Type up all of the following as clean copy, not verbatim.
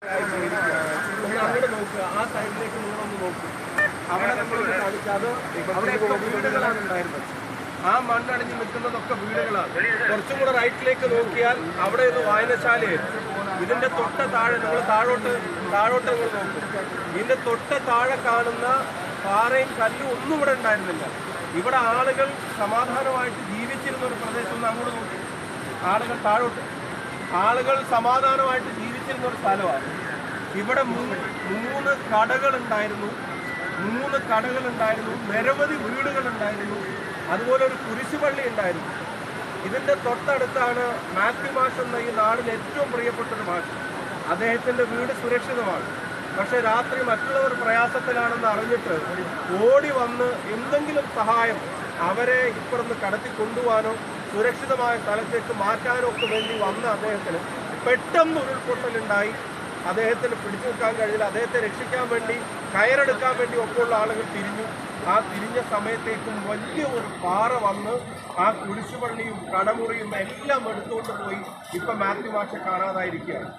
അങ്ങോട്ട് നോക്കുക, ആ സൈഡിലേക്ക് നിങ്ങളൊന്ന് നോക്കുക. അവിടെ നമ്മളൊന്ന് കാണിച്ചാൽ അവിടെയൊക്കെ വീടുകളാണ് ഉണ്ടായിരുന്നത്. ആ മണ്ണടിഞ്ഞ് നിൽക്കുന്നതൊക്കെ വീടുകളാണ്. കുറച്ചും കൂടെ റൈറ്റിലേക്ക് നോക്കിയാൽ അവിടെ ഒരു വായനശാലയായിരുന്നു. ഇതിന്റെ തൊട്ട താഴെ നമ്മൾ താഴോട്ട് നിങ്ങൾ നോക്കും. ഇതിന്റെ തൊട്ട താഴെ കാണുന്ന പാറയും കല്ലും ഒന്നും ഇവിടെ ഉണ്ടായിരുന്നില്ല. ഇവിടെ ആളുകൾ സമാധാനമായിട്ട് ജീവിച്ചിരുന്ന ഒരു പ്രദേശം ഒന്ന് അങ്ങോട്ട് നോക്കി. ആളുകൾ സമാധാനമായിട്ട് ജീവിച്ചിരുന്ന ഒരു സ്ഥലമാണ്. ഇവിടെ മൂന്ന് കടകളുണ്ടായിരുന്നു, നിരവധി വീടുകളുണ്ടായിരുന്നു, അതുപോലെ ഒരു കുരിശുപള്ളി ഉണ്ടായിരുന്നു. ഇതിൻ്റെ തൊട്ടടുത്താണ് മാത്യു മാഷ് എന്ന ഈ നാടിന് ഏറ്റവും പ്രിയപ്പെട്ടൊരു മാഷ്. അദ്ദേഹത്തിൻ്റെ വീട് സുരക്ഷിതമാണ്. പക്ഷെ രാത്രി മറ്റുള്ളവർ പ്രയാസത്തിലാണെന്ന് അറിഞ്ഞിട്ട് ഓടി വന്ന് എന്തെങ്കിലും സഹായം അവരെ ഇപ്പുറത്ത് കടത്തി കൊണ്ടുപോകാനോ സുരക്ഷിതമായ സ്ഥലത്തേക്ക് മാറ്റാനോ ഒക്കെ വേണ്ടി വന്ന അദ്ദേഹത്തിന് പെട്ടെന്ന് ഉരുൾപൊട്ടലുണ്ടായി. അദ്ദേഹത്തിന് പിടിച്ചു നിൽക്കാൻ കഴിഞ്ഞില്ല. അദ്ദേഹത്തെ രക്ഷിക്കാൻ വേണ്ടി കയറെടുക്കാൻ വേണ്ടി ഒക്കെയുള്ള ആളുകൾ തിരിഞ്ഞു. ആ തിരിഞ്ഞ സമയത്തേക്കും വലിയ ഒരു പാറ വന്ന് ആ കുരിശുപള്ളിയും കടമുറിയും എല്ലാം എടുത്തുകൊണ്ട് പോയി. ഇപ്പം മാത്യു മാഷെ കാണാതായിരിക്കുകയാണ്.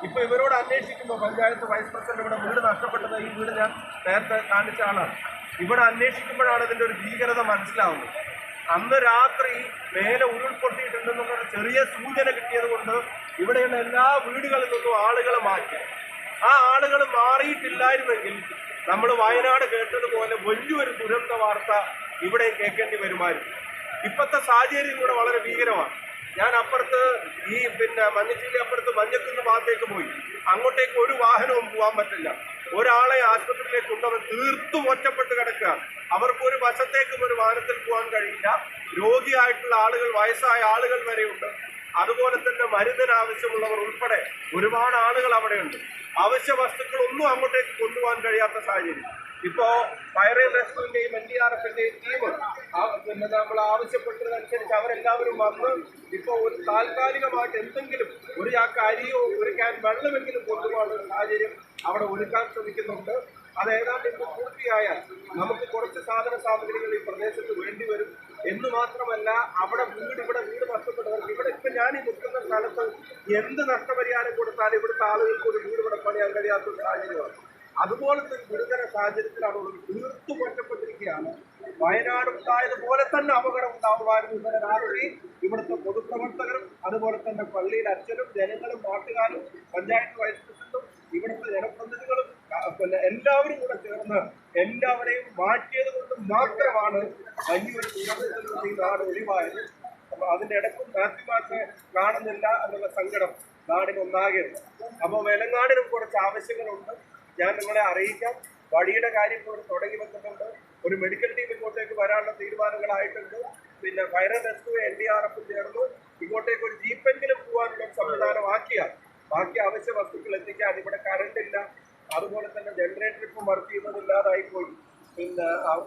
ഇപ്പം ഇവരോട് അന്വേഷിക്കുമ്പോൾ പഞ്ചായത്ത് വൈസ് പ്രസിഡന്റ് ഇവിടെ വീട് നഷ്ടപ്പെട്ടത്, ഈ വീട് ഞാൻ നേരത്തെ കാണിച്ച ആളാണ്. ഇവിടെ അന്വേഷിക്കുമ്പോഴാണ് ഇതിൻ്റെ ഒരു ഭീകരത മനസ്സിലാവുന്നത്. അന്ന് രാത്രി മേലെ ഉരുൾപൊട്ടിയിട്ടുണ്ടെന്നുള്ളൊരു ചെറിയ സൂചന കിട്ടിയത് കൊണ്ട് ഇവിടെയുള്ള എല്ലാ വീടുകളിൽ നിന്നും ആളുകളെ മാറ്റി. ആ ആളുകൾ മാറിയിട്ടില്ലായിരുന്നെങ്കിൽ നമ്മൾ വയനാട് കേട്ടതുപോലെ വലിയൊരു ദുരന്ത വാർത്ത ഇവിടെ കേൾക്കേണ്ടി വരുമായിരുന്നു. ഇപ്പോഴത്തെ സാഹചര്യം കൂടെ വളരെ ഭീകരമാണ്. ഞാൻ അപ്പുറത്ത് ഈ മഞ്ഞച്ചിന്റെ അപ്പുറത്ത് മഞ്ഞക്കുന്ന് ഭാഗത്തേക്ക് പോയി. അങ്ങോട്ടേക്ക് ഒരു വാഹനവും പോകാൻ പറ്റില്ല. ഒരാളെ ആശുപത്രിയിലേക്ക് കൊണ്ടുവന്ന് തീർത്തും ഒറ്റപ്പെട്ട് കിടക്കുക. അവർക്ക് ഒരു വശത്തേക്കും ഒരു വാഹനത്തിൽ പോകാൻ കഴിയില്ല. രോഗിയായിട്ടുള്ള ആളുകൾ, വയസ്സായ ആളുകൾ വരെയുണ്ട്. അതുപോലെ തന്നെ മരുന്നിന് ആവശ്യമുള്ളവർ ഉൾപ്പെടെ ഒരുപാട് ആളുകൾ അവിടെയുണ്ട്. അവശ്യ വസ്തുക്കളൊന്നും അങ്ങോട്ടേക്ക് കൊണ്ടുപോകാൻ കഴിയാത്ത സാഹചര്യം. ഇപ്പോ ഫയർ ആൻഡ് റെസ്ക്യൂവിന്റെയും NDRFന്റെയും ടീം നമ്മൾ ആവശ്യപ്പെട്ടതനുസരിച്ച് അവരെല്ലാവരും വന്ന് ഇപ്പോൾ ഒരു താൽക്കാലികമായിട്ട് എന്തെങ്കിലും ഒരു ചാക്ക് അരിയോ ഒരു ക്യാൻ വെള്ളമെങ്കിലും കൊണ്ടുപോകാനുള്ള സാഹചര്യം അവിടെ ഒരുക്കാൻ ശ്രമിക്കുന്നുണ്ട്. അത് ഏതാണ്ട് ഇപ്പോൾ പൂർത്തിയായാൽ നമുക്ക് കുറച്ച് സാധന സാമഗ്രികൾ ഈ പ്രദേശത്ത് വേണ്ടി വരും. എന്ന് മാത്രമല്ല, ഇവിടെ വീട് നഷ്ടപ്പെട്ടവർക്ക് ഇവിടെ ഇപ്പം ഞാൻ ഈ നിൽക്കുന്ന സ്ഥലത്ത് എന്ത് നഷ്ടപരിഹാരം കൊടുത്താലും ഇവിടുത്തെ ആളുകൾക്ക് ഒരു വീട് ഇവിടെ പണിയാൻ കഴിയാത്തൊരു സാഹചര്യമാണ്. അതുപോലത്തെ ഒരു ഗുരുതര സാഹചര്യത്തിലാണ് ഉള്ളത്. തീർത്തും ഒറ്റപ്പെട്ടിരിക്കുകയാണ്. വയനാട് ഉണ്ടായതുപോലെ തന്നെ അപകടം ഉണ്ടാവുമായിരുന്നു. ഇന്നലെ രാത്രി ഇവിടുത്തെ പൊതുപ്രവർത്തകരും അതുപോലെ തന്നെ പള്ളിയിൽ അച്ഛനും ജനങ്ങളും നാട്ടുകാരും പഞ്ചായത്ത് വൈസ് പ്രസിഡന്റും ഇവിടുത്തെ ജനപ്രതിനിധികളും എല്ലാവരും കൂടെ ചേർന്ന് എല്ലാവരെയും മാറ്റിയത് കൊണ്ട് മാത്രമാണ് വലിയൊരു ദുരന്തത്തിൽ നിന്ന് ഈ നാട് ഒഴിവായത്. അപ്പൊ അതിന്റെ ഇടയ്ക്കും മാത്യു മാഷെ കാണുന്നില്ല എന്നുള്ള സങ്കടം നാടിനൊന്നാകെയുണ്ട്. അപ്പോൾ വെലങ്ങാടിനും കുറച്ച് ആവശ്യങ്ങളുണ്ട്. ഞാൻ നിങ്ങളെ അറിയിക്കാം. വഴിയുടെ കാര്യം ഇപ്പോൾ തുടങ്ങി വെക്കുന്നുണ്ട്. ഒരു മെഡിക്കൽ ടീം ഇങ്ങോട്ടേക്ക് വരാനുള്ള തീരുമാനങ്ങളായിട്ടുണ്ട്. ഫയർ ആൻഡ് റെസ്ക്യൂ NDRF ചേർന്ന് ഇങ്ങോട്ടേക്ക് ഒരു ജീപ്പെങ്കിലും പോകാനുള്ള സംവിധാനമാക്കിയാൽ ബാക്കി അവശ്യ വസ്തുക്കൾ എത്തിക്കാൻ. ഇവിടെ കറണ്ട് ഇല്ല, അതുപോലെ തന്നെ ജനറേറ്റർ ഇപ്പം വർക്ക് ചെയ്യുന്നതില്ലാതായി പോയി.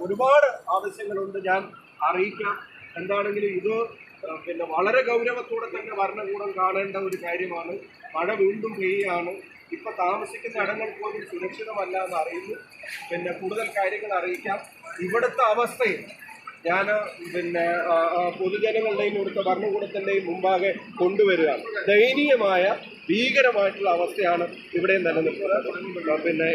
ഒരുപാട് ആവശ്യങ്ങളുണ്ട്. ഞാൻ അറിയിക്കാം. എന്താണെങ്കിലും ഇത് വളരെ ഗൗരവത്തോടെ തന്നെ ഭരണകൂടം കാണേണ്ട ഒരു കാര്യമാണ്. മഴ വീണ്ടും പെയ്യുകയാണ്. ഇപ്പൊ താമസിക്കുന്ന ഇടങ്ങൾ പോലും സുരക്ഷിതമല്ല എന്ന് അറിയുന്നു. കൂടുതൽ കാര്യങ്ങൾ അറിയിക്കാം. ഇവിടുത്തെ അവസ്ഥയിൽ ഞാൻ പൊതുജനങ്ങളുടെയും ഇവിടുത്തെ ഭരണകൂടത്തിൻ്റെയും മുമ്പാകെ കൊണ്ടുവരികയാണ്. ദയനീയമായ ഭീകരമായിട്ടുള്ള അവസ്ഥയാണ് ഇവിടെ നിലനിൽക്കുന്നത്.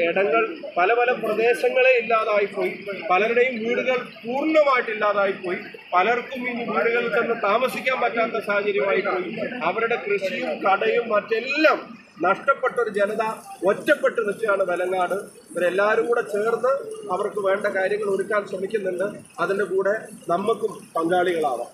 ഇടങ്ങൾ പല പ്രദേശങ്ങളെ ഇല്ലാതായിപ്പോയി. പലരുടെയും വീടുകൾ പൂർണ്ണമായിട്ടില്ലാതായിപ്പോയി. പലർക്കും ഇനി വീടുകളിൽ തന്നെ താമസിക്കാൻ പറ്റാത്ത സാഹചര്യമായിപ്പോയി. അവരുടെ കൃഷിയും കടയും മറ്റെല്ലാം നഷ്ടപ്പെട്ട ഒരു ജനത ഒറ്റപ്പെട്ട് നിൽക്കുകയാണ് വെലങ്ങാട്. ഇവരെല്ലാവരും കൂടെ ചേർന്ന് അവർക്ക് വേണ്ട കാര്യങ്ങൾ ഒരുക്കാൻ ശ്രമിക്കുന്നുണ്ട്. അതിൻ്റെ കൂടെ നമുക്കും പങ്കാളികളാവാം.